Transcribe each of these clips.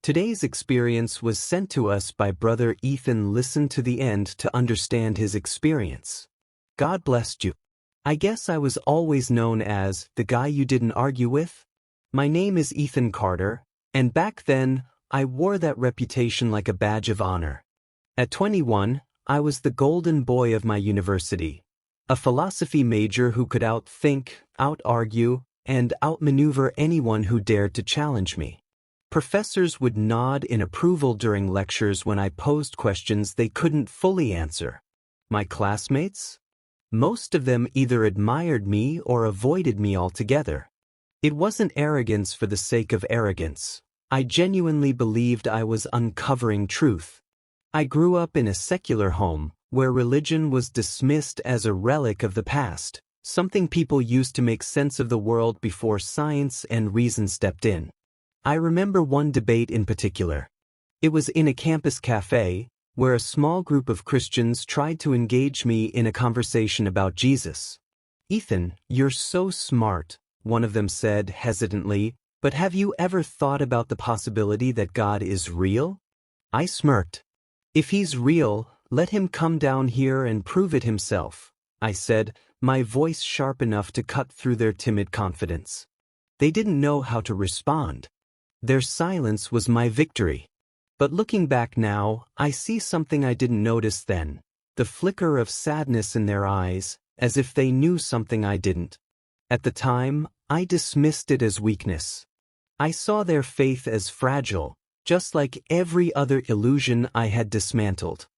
Today's experience was sent to us by Brother Ethan. Listen to the end to understand his experience. God blessed you. I guess I was always known as the guy you didn't argue with. My name is Ethan Carter, and back then, I wore that reputation like a badge of honor. At 21, I was the golden boy of my university, a philosophy major who could outthink, out-argue, and outmaneuver anyone who dared to challenge me. Professors would nod in approval during lectures when I posed questions they couldn't fully answer. My classmates? Most of them either admired me or avoided me altogether. It wasn't arrogance for the sake of arrogance. I genuinely believed I was uncovering truth. I grew up in a secular home, where religion was dismissed as a relic of the past, something people used to make sense of the world before science and reason stepped in. I remember one debate in particular. It was in a campus cafe, where a small group of Christians tried to engage me in a conversation about Jesus. "Ethan, you're so smart," one of them said hesitantly, "but have you ever thought about the possibility that God is real?" I smirked. "If he's real, let him come down here and prove it himself," I said, my voice sharp enough to cut through their timid confidence. They didn't know how to respond. Their silence was my victory. But looking back now, I see something I didn't notice then, the flicker of sadness in their eyes, as if they knew something I didn't. At the time, I dismissed it as weakness. I saw their faith as fragile, just like every other illusion I had dismantled.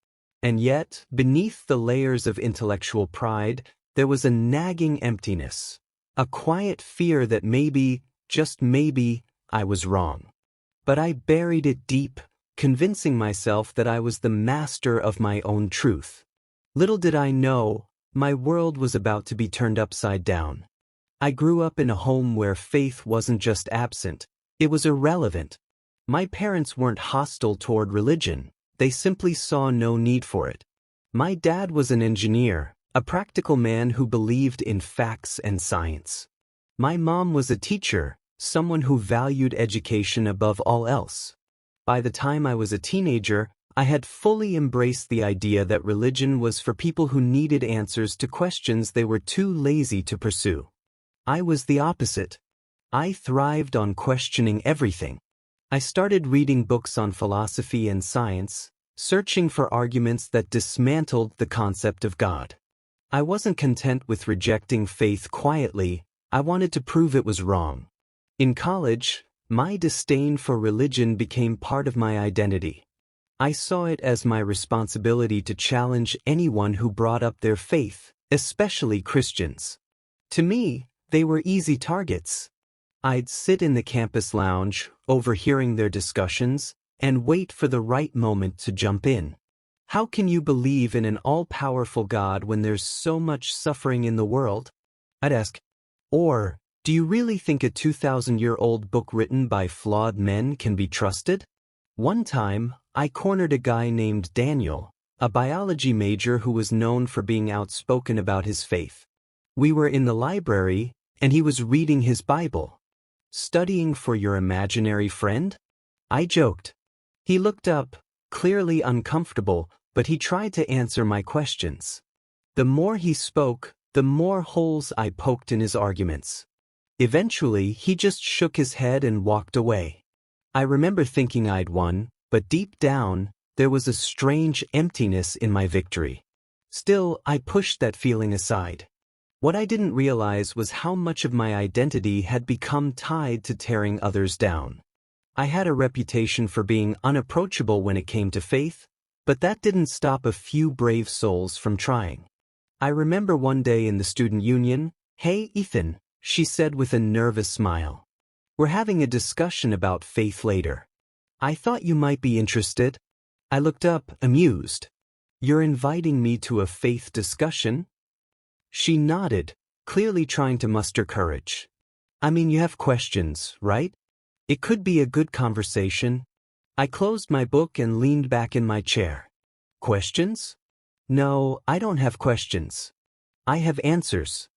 And yet, beneath the layers of intellectual pride, there was a nagging emptiness, a quiet fear that maybe, just maybe, I was wrong. But I buried it deep, convincing myself that I was the master of my own truth. Little did I know, my world was about to be turned upside down. I grew up in a home where faith wasn't just absent, it was irrelevant. My parents weren't hostile toward religion, they simply saw no need for it. My dad was an engineer, a practical man who believed in facts and science. My mom was a teacher, someone who valued education above all else. By the time I was a teenager, I had fully embraced the idea that religion was for people who needed answers to questions they were too lazy to pursue. I was the opposite. I thrived on questioning everything. I started reading books on philosophy and science, searching for arguments that dismantled the concept of God. I wasn't content with rejecting faith quietly, I wanted to prove it was wrong. In college, my disdain for religion became part of my identity. I saw it as my responsibility to challenge anyone who brought up their faith, especially Christians. To me, they were easy targets. I'd sit in the campus lounge, overhearing their discussions, and wait for the right moment to jump in. How can you believe in an all-powerful God when there's so much suffering in the world? I'd ask. Or, do you really think a 2,000-year-old book written by flawed men can be trusted? One time, I cornered a guy named Daniel, a biology major who was known for being outspoken about his faith. We were in the library, and he was reading his Bible. "Studying for your imaginary friend?" I joked. He looked up, clearly uncomfortable, but he tried to answer my questions. The more he spoke, the more holes I poked in his arguments. Eventually, he just shook his head and walked away. I remember thinking I'd won, but deep down, there was a strange emptiness in my victory. Still, I pushed that feeling aside. What I didn't realize was how much of my identity had become tied to tearing others down. I had a reputation for being unapproachable when it came to faith, but that didn't stop a few brave souls from trying. I remember one day in the student union, "Hey, Ethan," she said with a nervous smile. "We're having a discussion about faith later. I thought you might be interested." I looked up, amused. "You're inviting me to a faith discussion?" She nodded, clearly trying to muster courage. "I mean, you have questions, right? It could be a good conversation." I closed my book and leaned back in my chair. "Questions? No, I don't have questions. I have answers.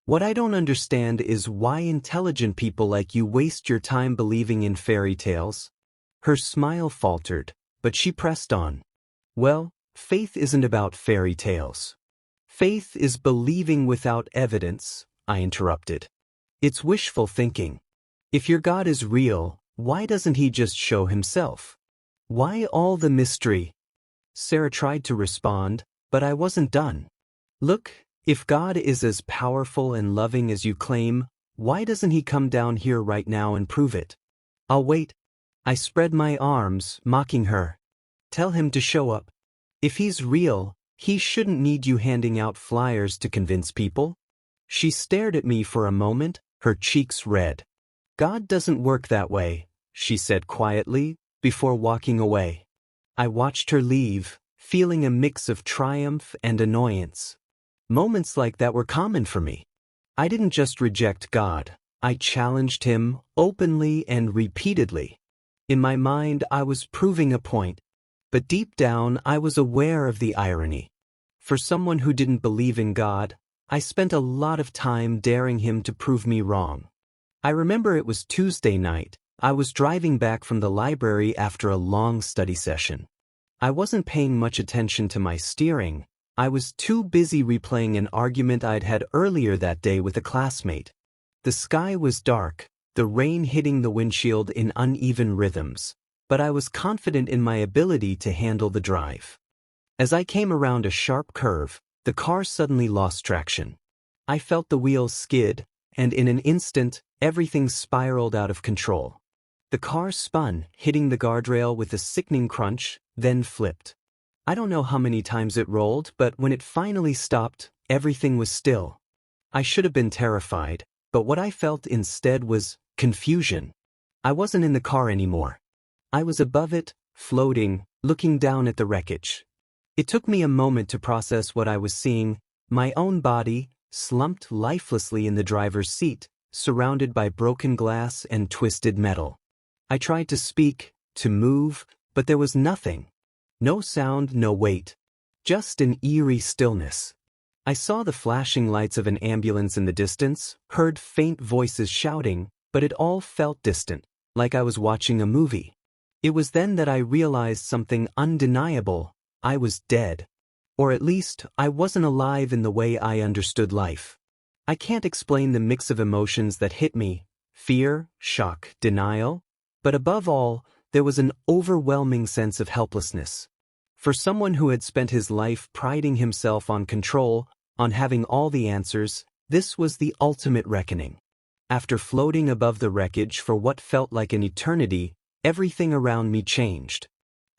What I don't understand is why intelligent people like you waste your time believing in fairy tales. Her smile faltered, but she pressed on. Well, faith isn't about fairy tales. Faith is believing without evidence, I interrupted. It's wishful thinking. If your God is real, why doesn't he just show himself? Why all the mystery? Sarah tried to respond, but I wasn't done. Look, if God is as powerful and loving as you claim, why doesn't he come down here right now and prove it? I'll wait. I spread my arms, mocking her. Tell him to show up. If he's real, he shouldn't need you handing out flyers to convince people. She stared at me for a moment, her cheeks red. God doesn't work that way, she said quietly, before walking away. I watched her leave, feeling a mix of triumph and annoyance. Moments like that were common for me. I didn't just reject God, I challenged him, openly and repeatedly. In my mind, I was proving a point. But deep down, I was aware of the irony. For someone who didn't believe in God, I spent a lot of time daring him to prove me wrong. I remember it was Tuesday night. I was driving back from the library after a long study session. I wasn't paying much attention to my steering. I was too busy replaying an argument I'd had earlier that day with a classmate. The sky was dark, the rain hitting the windshield in uneven rhythms, but I was confident in my ability to handle the drive. As I came around a sharp curve, the car suddenly lost traction. I felt the wheels skid, and in an instant, everything spiraled out of control. The car spun, hitting the guardrail with a sickening crunch, then flipped. I don't know how many times it rolled, but when it finally stopped, everything was still. I should have been terrified, but what I felt instead was confusion. I wasn't in the car anymore. I was above it, floating, looking down at the wreckage. It took me a moment to process what I was seeing, my own body, slumped lifelessly in the driver's seat, surrounded by broken glass and twisted metal. I tried to speak, to move, but there was nothing. No sound, no weight. Just an eerie stillness. I saw the flashing lights of an ambulance in the distance, heard faint voices shouting, but it all felt distant, like I was watching a movie. It was then that I realized something undeniable. I was dead. Or at least, I wasn't alive in the way I understood life. I can't explain the mix of emotions that hit me: fear, shock, denial. But above all, there was an overwhelming sense of helplessness. For someone who had spent his life priding himself on control, on having all the answers, this was the ultimate reckoning. After floating above the wreckage for what felt like an eternity, everything around me changed.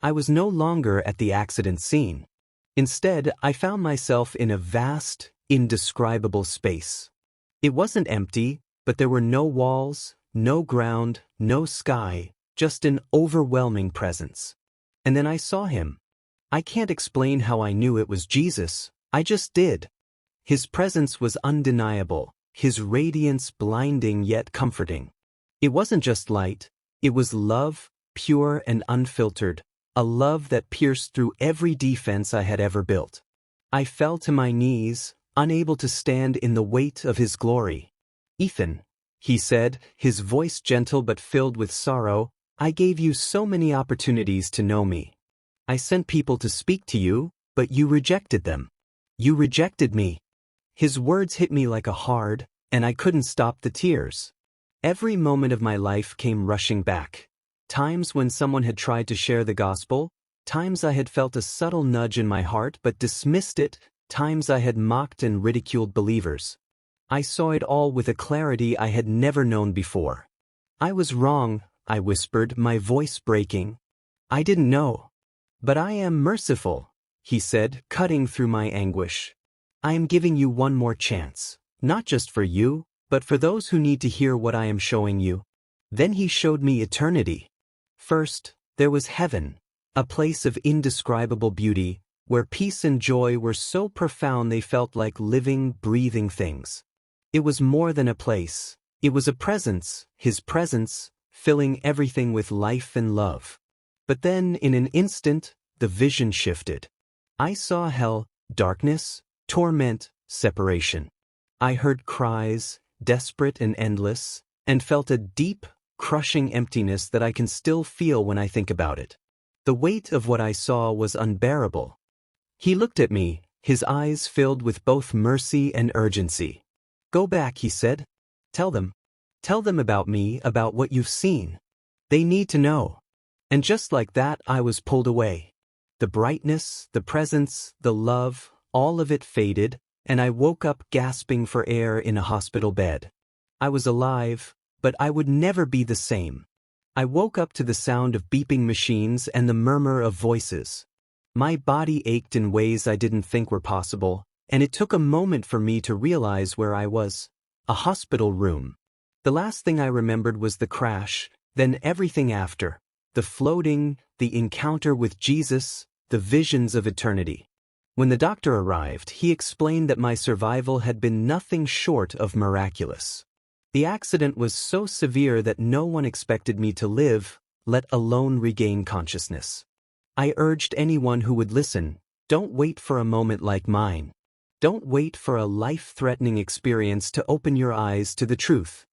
I was no longer at the accident scene. Instead, I found myself in a vast, indescribable space. It wasn't empty, but there were no walls, no ground, no sky, just an overwhelming presence. And then I saw him. I can't explain how I knew it was Jesus, I just did. His presence was undeniable, his radiance blinding yet comforting. It wasn't just light, it was love, pure and unfiltered, a love that pierced through every defense I had ever built. I fell to my knees, unable to stand in the weight of his glory. "Ethan," he said, his voice gentle but filled with sorrow, "I gave you so many opportunities to know me. I sent people to speak to you, but you rejected them. You rejected me." His words hit me like a hard, and I couldn't stop the tears. Every moment of my life came rushing back. Times when someone had tried to share the gospel, times I had felt a subtle nudge in my heart but dismissed it, times I had mocked and ridiculed believers. I saw it all with a clarity I had never known before. "I was wrong," I whispered, my voice breaking. "I didn't know. But I am merciful," he said, cutting through my anguish. "I am giving you one more chance, not just for you, but for those who need to hear what I am showing you." Then he showed me eternity. First, there was heaven, a place of indescribable beauty, where peace and joy were so profound they felt like living, breathing things. It was more than a place, it was a presence, his presence, filling everything with life and love. But then, in an instant, the vision shifted. I saw hell, darkness, torment, separation. I heard cries, desperate and endless, and felt a deep, crushing emptiness that I can still feel when I think about it. The weight of what I saw was unbearable. He looked at me, his eyes filled with both mercy and urgency. "Go back," he said. Tell them. Tell them about me, about what you've seen. They need to know." And just like that, I was pulled away. The brightness, the presence, the love, all of it faded, and I woke up gasping for air in a hospital bed. I was alive, but I would never be the same. I woke up to the sound of beeping machines and the murmur of voices. My body ached in ways I didn't think were possible, and it took a moment for me to realize where I was. A hospital room. The last thing I remembered was the crash, then everything after. The floating, the encounter with Jesus, the visions of eternity. When the doctor arrived, he explained that my survival had been nothing short of miraculous. The accident was so severe that no one expected me to live, let alone regain consciousness. I urged anyone who would listen, don't wait for a moment like mine. Don't wait for a life-threatening experience to open your eyes to the truth.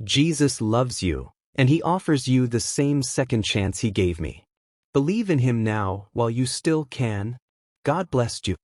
Jesus loves you, and he offers you the same second chance he gave me. Believe in him now while you still can. God bless you.